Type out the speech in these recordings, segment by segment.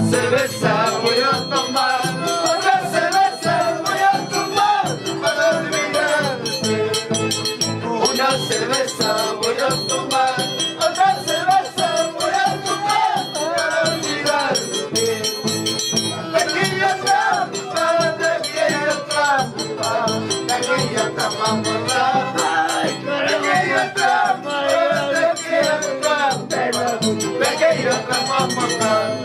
cerveza voy a tomar, otra cerveza voy a tomar para olvidarte. Una cerveza voy a tomar, otra cerveza voy a tomar para olvidarte. De aquella trampa, de aquella trampa, de aquella trampa morada. Ay, de aquella trampa, de aquella trampa, de aquella trampa morada.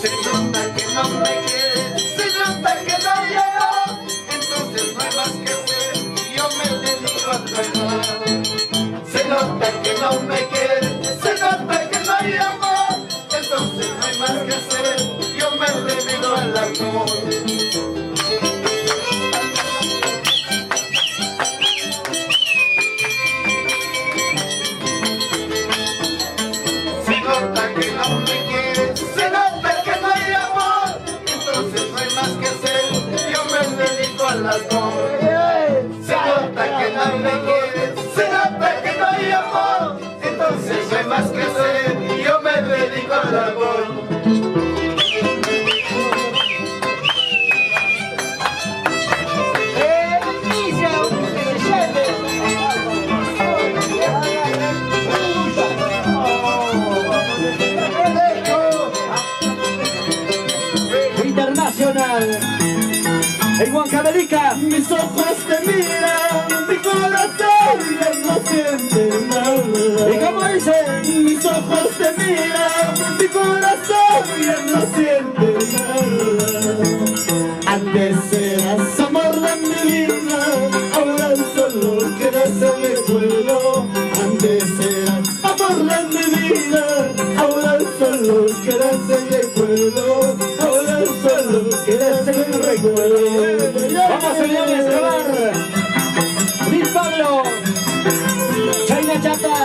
Se nota que no me quieres, se nota que no llego, entonces no hay más que hacer, yo me dedico a trabajar. Se nota que no me quieres, se nota que no hay amor, entonces no hay más que hacer, yo me dedico al amor. Se nota que no me quieres, se nota que no hay amor, entonces no hay más que hacer, yo me dedico al alcohol. Se nota que no me quieres, se nota que no hay amor, entonces no hay más que hacer, yo me dedico al alcohol. Internacional, el Huancavelica. Mis ojos te miran, mi corazón ya no siente nada. ¿Y cómo dice? Mis ojos te miran, mi corazón ya no siente nada. Antes eras amor de mi vida, ahora solo quedas el recuerdo. Antes eras amor de mi vida, ahora solo quedas el recuerdo. Ahora solo quedas el recuerdo. Vamos, señores, a grabar. Luis Pablo, China Chata.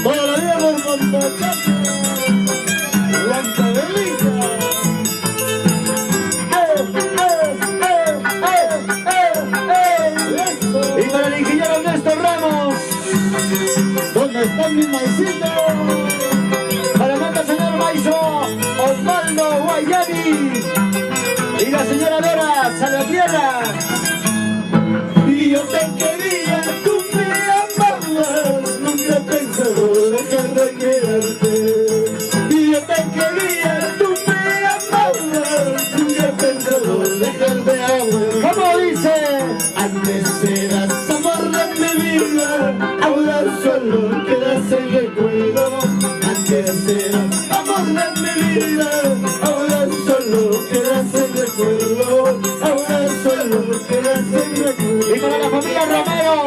Todavía por Montachata, Huancavelica. Y para el ingeniero Ernesto Ramos. ¿Dónde está mi maicito? Para Manta señor Maizo, Osvaldo Guayani. Y la señora Dora Salvatierra. Y yo te quería, tú me amabas, nunca he pensado dejar de quererte. Y yo te quería, tú me amabas, nunca he pensado dejar de amarte. ¿Cómo dice? Antes eras amor de mi vida, ahora solo quedas el recuerdo. Antes eras amor de mi vida, ahora solo quedas el recuerdo. Ahora solo quedas el recuerdo. Y para la familia Romero,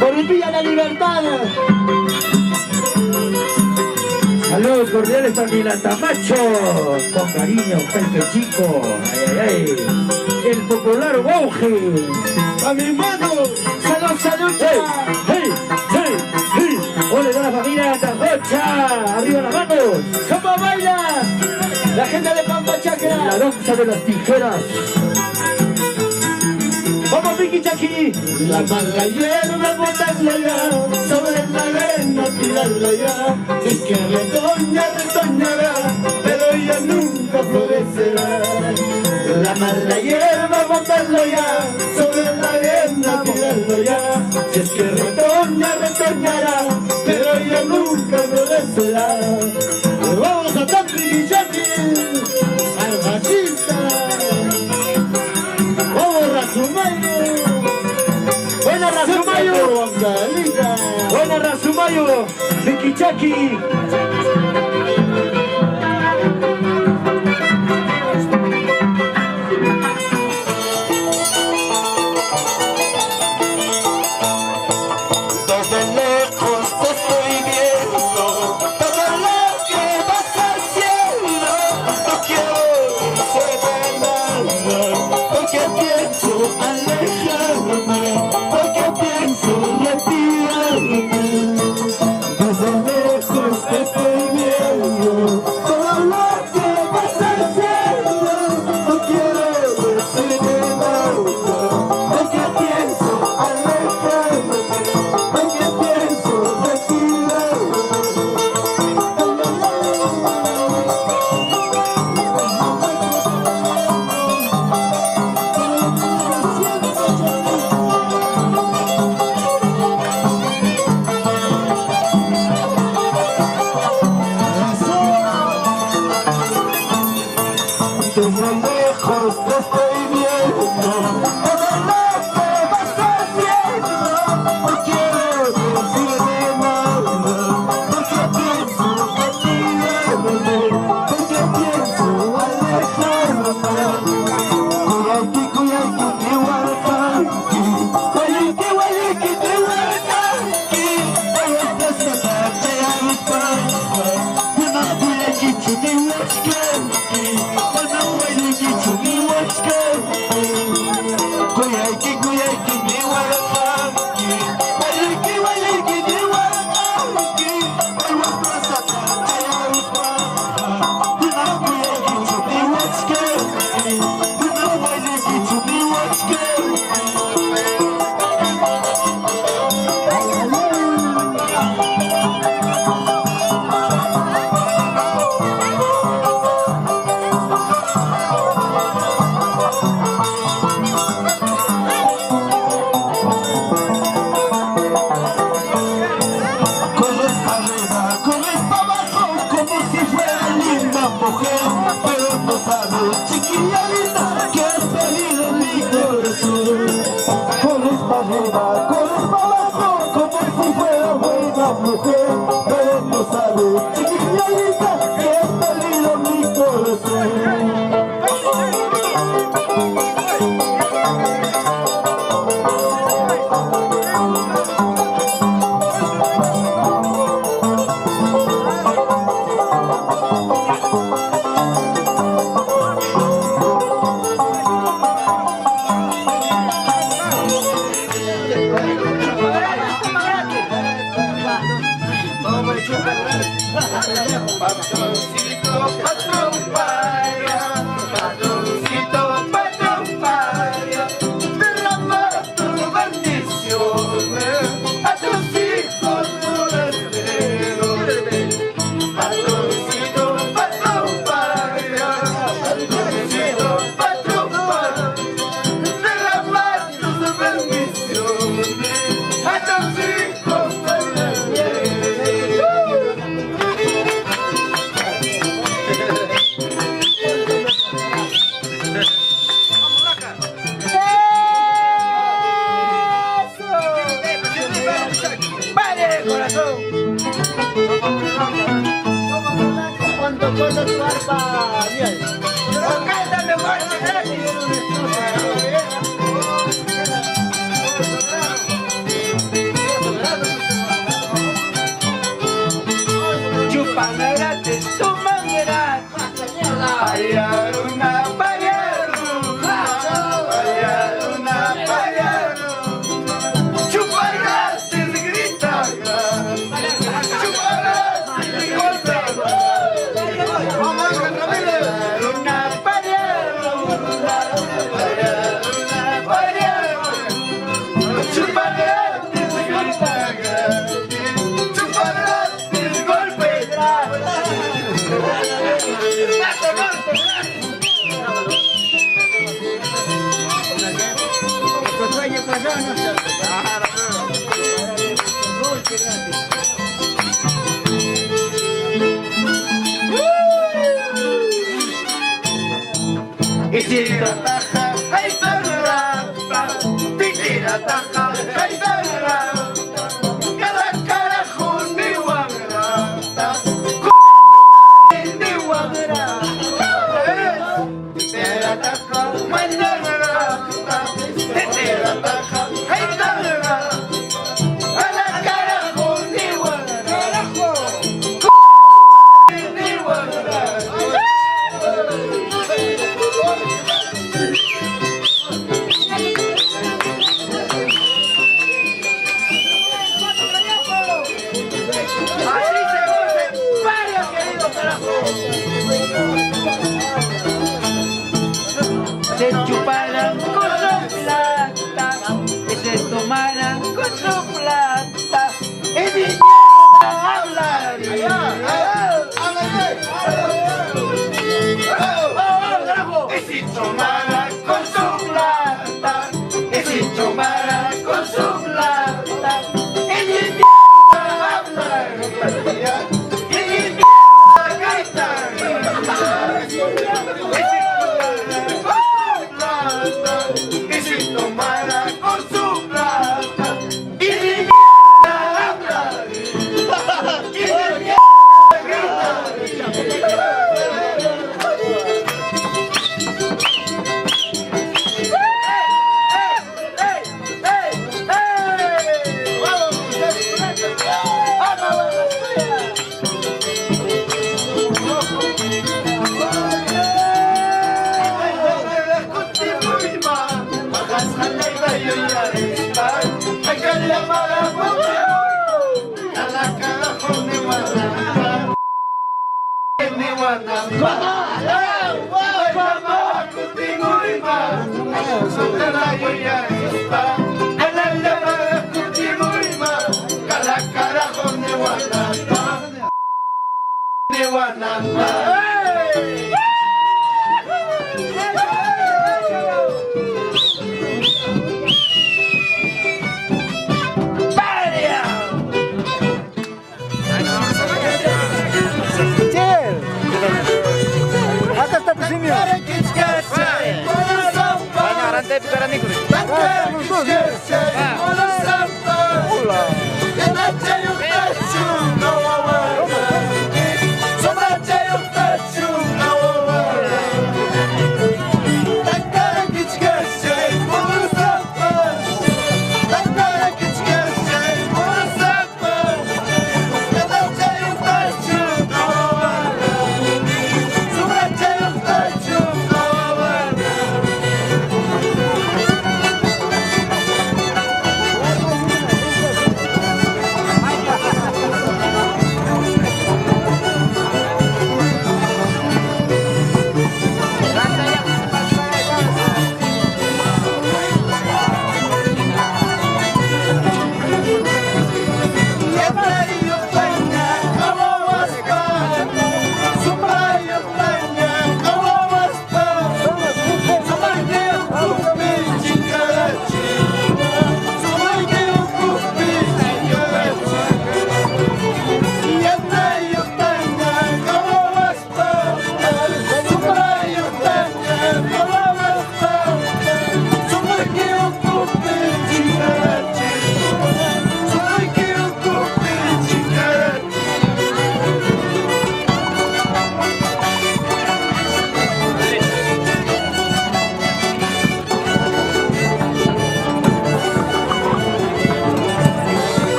por el Villa La Libertad. Saludos cordiales para Milatamacho, con cariño, Pepe Chico, ay, ay, ay. El popular Bauge. A mi mano, Salud, salud, hey, hey, hey, hey. Ole de la familia Tajocha, arriba las manos. ¿Cómo baila? La gente de Pampa Chacra. La danza de las tijeras. Vamos, Vicky Chaki. la mala hierba botarla ya, sobre la arena tirarla ya. Si es que retoña, retoñará, pero ella nunca florecerá. La mala hierba botarla ya, sobre la arena tirarla ya. Si es que retoña, retoñará, pero ella nunca florecerá. Vamos a Tapri Jackie, al machista. Vamos Razumayo. Buena Razumayo. Huancavelica. Buena Razumayo. Vicky Chaki. Desde lejos te estoy viendo, corres para abajo como si fuera buena mujer. Pero no sabes, chiquitita, que has perdido mi corazón. Patroncito, patrón paya, patroncito, patrón paya, derrama tus bendiciones a tus hijos forasteros. Patroncito, patrón paya, patroncito, patrón paya, derrama tus bendiciones a tus hijos forasteros. Cuando corta tu arpa, miel. Cántame fuerte, gratis. Chupan gratis, suman gratis. Payaruna, payaruna, payaruna, payaruna. Chupan gratis, grita gratis. Chupan gratis, golpe. Payaruna, payaruna, payaruna, payaruna. Chupan gratis, grita gratis. Chupan gratis, golpe gratis. Y tira taja, ay tarrata, y tira taja, ay tarrata, cada carajo ni guagrata, ni guagrata, tira taja, ay tarrata, tira taja, ay tarrata, cada carajo ni guagrata, ni guagrata. Así se goce, varios queridos carajos. Se chuparan con su plata, que se tomaran con su plata, y mi mierda hablaría. Y si tomaran con su plata, y si tomaran con su plata, y mi mierda hablaría, y mi mierda gritaría. Y si tomaran con su plata, y mi mierda hablaría, y mi mierda gritaría. Nanti bicara nih,